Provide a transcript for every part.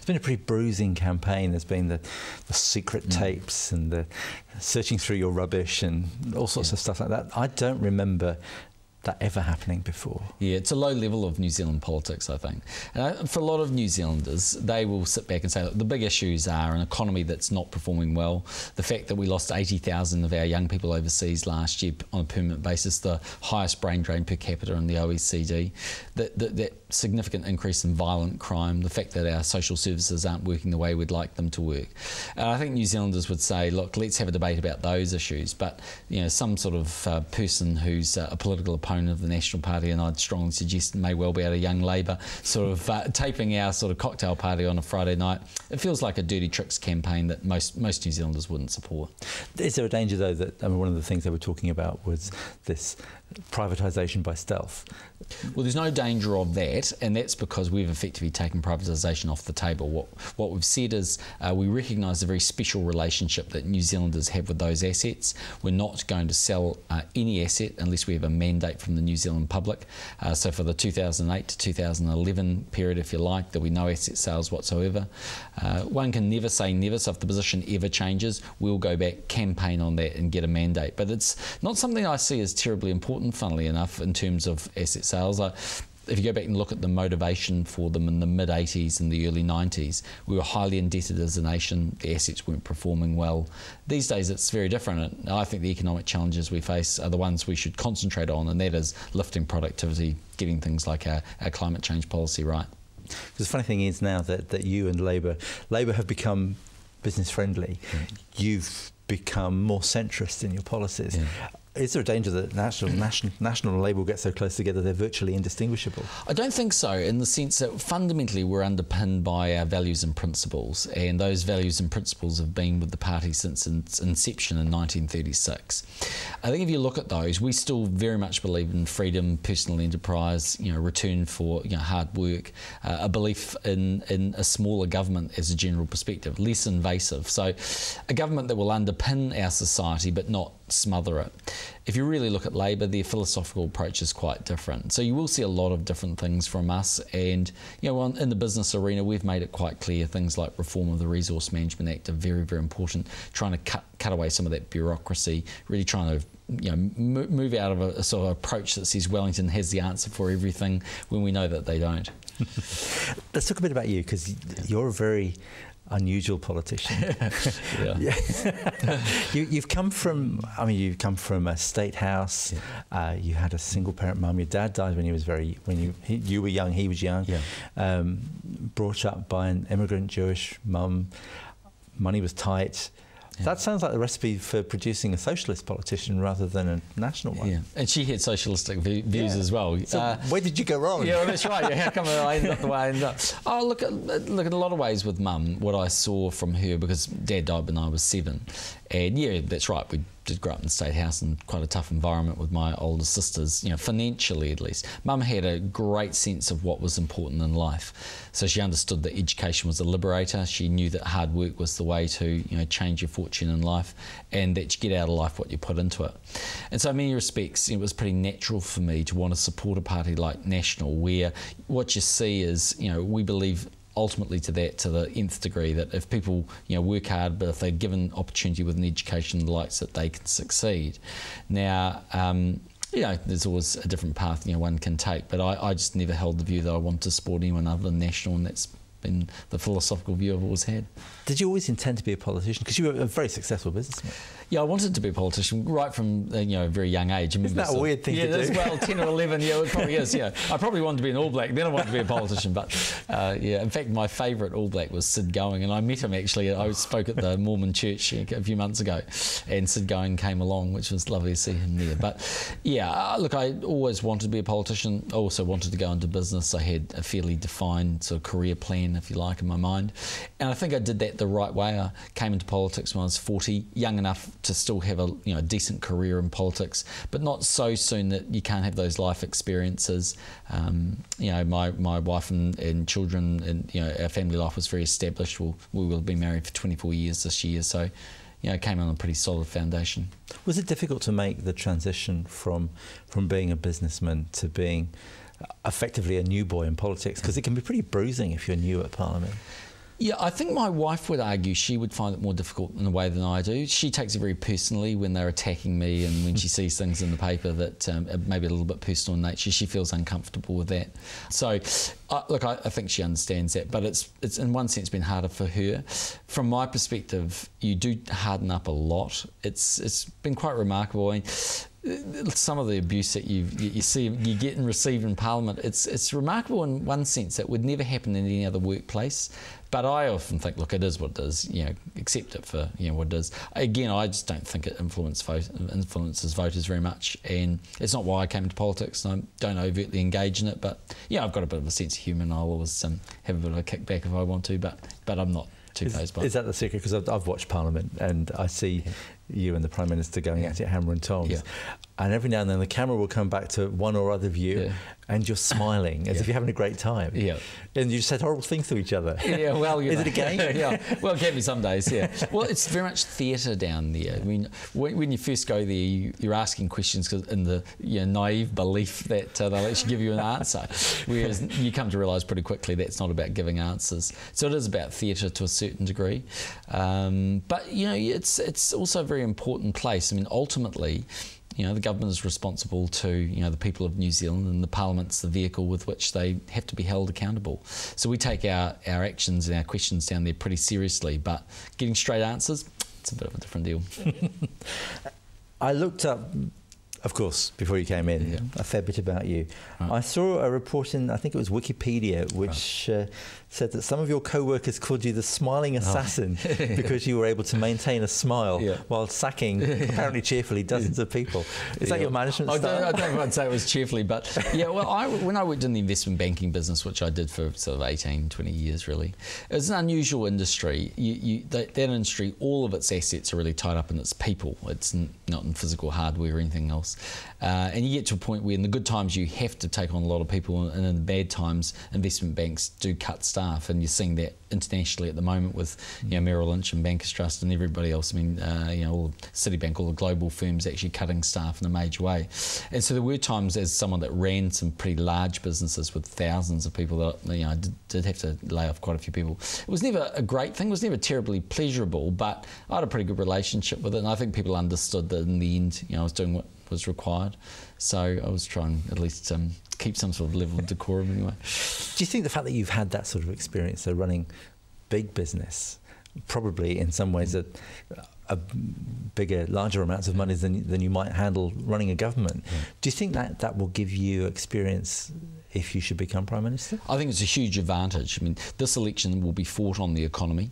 it's been a pretty bruising campaign. There's been the secret tapes and the searching through your rubbish and all sorts of stuff like that. I don't remember that ever happening before. Yeah, it's a low level of New Zealand politics, I think. And for a lot of New Zealanders, they will sit back and say, look, the big issues are an economy that's not performing well, the fact that we lost 80,000 of our young people overseas last year on a permanent basis, the highest brain drain per capita in the OECD, that significant increase in violent crime, the fact that our social services aren't working the way we'd like them to work. And I think New Zealanders would say, look, let's have a debate about those issues, but some sort of person who's a political opponent of the National Party, and I'd strongly suggest may well be out of Young Labour, sort of taping our sort of cocktail party on a Friday night. It feels like a dirty tricks campaign that most New Zealanders wouldn't support. Is there a danger, though, that one of the things they were talking about was this privatisation by stealth? Well, there's no danger of that, and that's because we've effectively taken privatisation off the table. What we've said is we recognise the very special relationship that New Zealanders have with those assets. We're not going to sell any asset unless we have a mandate from the New Zealand public. So for the 2008 to 2011 period, if you like, there'll be no asset sales whatsoever. One can never say never, so if the position ever changes, we'll go back, campaign on that and get a mandate. But it's not something I see as terribly important, funnily enough, in terms of asset sales. If you go back and look at the motivation for them in the mid-80s and the early 90s, we were highly indebted as a nation, the assets weren't performing well. These days it's very different, and I think the economic challenges we face are the ones we should concentrate on, and that is lifting productivity, getting things like our climate change policy right. Because the funny thing is now that you and Labour have become business friendly. You've become more centrist in your policies. Is there a danger that National and Labour will get so close together they're virtually indistinguishable? I don't think so, in the sense that fundamentally we're underpinned by our values and principles, and those values and principles have been with the party since its inception in 1936. I think if you look at those, we still very much believe in freedom, personal enterprise, return for hard work, a belief in a smaller government as a general perspective, less invasive. So a government that will underpin our society but not smother it. If you really look at Labour, their philosophical approach is quite different. So you will see a lot of different things from us, and in the business arena we've made it quite clear things like reform of the Resource Management Act are very, very important, trying to cut away some of that bureaucracy, really trying to move out of a sort of approach that says Wellington has the answer for everything when we know that they don't. Let's talk a bit about you, because you're a very unusual politician. You've come from a state house. You had a single parent mum. Your dad died when you were young. He was young. Brought up by an immigrant Jewish mum. Money was tight. That sounds like the recipe for producing a socialist politician rather than a national one. And she had socialistic views as well. So where did you go wrong? Yeah, well, that's right. How come I ended up the way I ended up? Oh, look, in a lot of ways with Mum, what I saw from her, because Dad died when I was 7, and yeah, that's right, we did grow up in the State House in quite a tough environment with my older sisters, financially at least. Mum had a great sense of what was important in life. So she understood that education was a liberator. She knew that hard work was the way to change your fortune in life, and that you get out of life what you put into it. And so in many respects, it was pretty natural for me to want to support a party like National, where what you see is, we believe ultimately to the nth degree, that if people work hard, but if they're given opportunity with an education and the likes, that they can succeed. Now there's always a different path one can take, but I just never held the view that I wanted to support anyone other than National, and that's been the philosophical view I've always had. Did you always intend to be a politician? Because you were a very successful businessman. Yeah, I wanted to be a politician right from a very young age. Isn't that a weird thing to do? Yeah, well, 10 or 11, it probably is. I probably wanted to be an All Black, then I wanted to be a politician. But in fact, my favourite All Black was Sid Going, and I met him actually. I spoke at the Mormon church a few months ago, and Sid Going came along, which was lovely to see him there. But look, I always wanted to be a politician. I also wanted to go into business. I had a fairly defined sort of career plan, if you like, in my mind, and I think I did that the right way. I came into politics when I was 40, young enough to still have a decent career in politics, but not so soon that you can't have those life experiences. My wife and children, and our family life was very established. We will have been married for 24 years this year, so it came on a pretty solid foundation. Was it difficult to make the transition from being a businessman to being effectively a new boy in politics? Because it can be pretty bruising if you're new at Parliament. Yeah, I think my wife would argue she would find it more difficult in a way than I do. She takes it very personally when they're attacking me, and when she sees things in the paper that are maybe a little bit personal in nature, she feels uncomfortable with that. So, look, I think she understands that, but it's in one sense been harder for her. From my perspective, you do harden up a lot. It's been quite remarkable. I mean, some of the abuse that you get and receive in Parliament, it's remarkable in one sense that would never happen in any other workplace. But I often think, look, it is what it is. You know, accept it for what it is. Again, I just don't think it influences voters very much, and it's not why I came into politics. And I don't overtly engage in it, but yeah, I've got a bit of a sense of humour, and I'll always have a bit of a kickback if I want to. But I'm not too phased by it. Is that the secret? Because I've watched Parliament, and I see you and the Prime Minister going at it hammer and tongs, and every now and then the camera will come back to one or other of you, and you're smiling as if you're having a great time. Yeah, and you said horrible things to each other. Yeah, well, is it a game? Yeah, well, it can be some days. Yeah, well, it's very much theatre down there. I mean, when you first go there, you're asking questions in the naive belief that they'll actually give you an answer, whereas you come to realise pretty quickly that's not about giving answers. So it is about theatre to a certain degree, but it's also a very important place. I mean, ultimately, the government is responsible to the people of New Zealand, and the Parliament's the vehicle with which they have to be held accountable. So we take our actions and our questions down there pretty seriously, but getting straight answers, it's a bit of a different deal. I looked up, of course, before you came in, a fair bit about you. Right. I saw a report in, I think it was Wikipedia, which said that some of your co-workers called you the smiling assassin because you were able to maintain a smile while sacking, apparently cheerfully, dozens of people. Is that your management style? I don't know if I'd say it was cheerfully, but when I worked in the investment banking business, which I did for sort of 18, 20 years really, it was an unusual industry. That industry, all of its assets are really tied up in its people. It's not in physical hardware or anything else. And you get to a point where in the good times you have to take on a lot of people, and in the bad times investment banks do cut staff, and you're seeing that internationally at the moment with Merrill Lynch and Bankers Trust and everybody else. I mean, all Citibank, all the global firms actually cutting staff in a major way. And so there were times, as someone that ran some pretty large businesses with thousands of people, that I did have to lay off quite a few people. It was never a great thing. It was never terribly pleasurable, but I had a pretty good relationship with it, and I think people understood that in the end, I was doing what was required. So I was trying at least keep some sort of level of decorum anyway. Do you think the fact that you've had that sort of experience, so running big business, probably in some ways a larger amounts of money than you might handle running a government, do you think that will give you experience if you should become Prime Minister? I think it's a huge advantage. I mean, this election will be fought on the economy.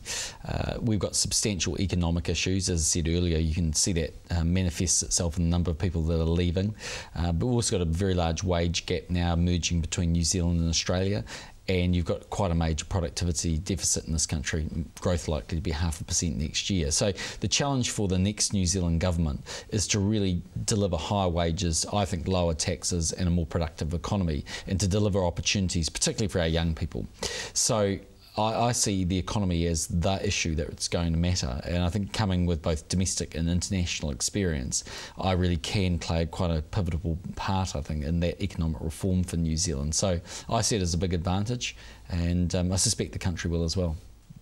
We've got substantial economic issues. As I said earlier, you can see that manifests itself in the number of people that are leaving. But we've also got a very large wage gap now emerging between New Zealand and Australia. And you've got quite a major productivity deficit in this country, growth likely to be 0.5% next year. So the challenge for the next New Zealand government is to really deliver higher wages, I think lower taxes, and a more productive economy, and to deliver opportunities, particularly for our young people. So I see the economy as the issue that it's going to matter, and I think coming with both domestic and international experience, I really can play quite a pivotal part, I think, in that economic reform for New Zealand. So I see it as a big advantage, and I suspect the country will as well.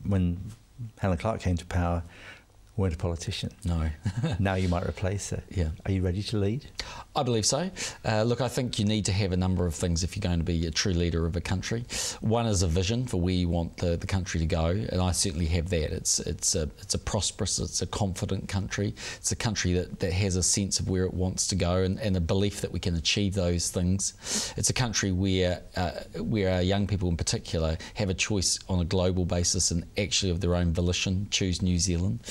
When Helen Clark came to power, you weren't a politician. No. Now you might replace her. Yeah. Are you ready to lead? I believe so. Look, I think you need to have a number of things if you're going to be a true leader of a country. One is a vision for where you want the country to go, and I certainly have that. It's a prosperous, it's a confident country. It's a country that has a sense of where it wants to go, and a belief that we can achieve those things. It's a country where our young people in particular have a choice on a global basis and actually of their own volition choose New Zealand.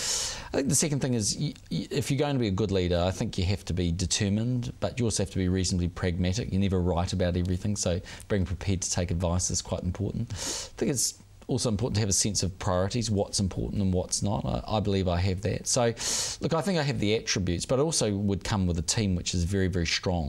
I think the second thing is, if you're going to be a good leader, I think you have to be determined, but you also have to be reasonably pragmatic. You're never right about everything, so being prepared to take advice is quite important. I think it's also important to have a sense of priorities, what's important and what's not. I believe I have that. So, look, I think I have the attributes, but I also would come with a team which is very, very strong.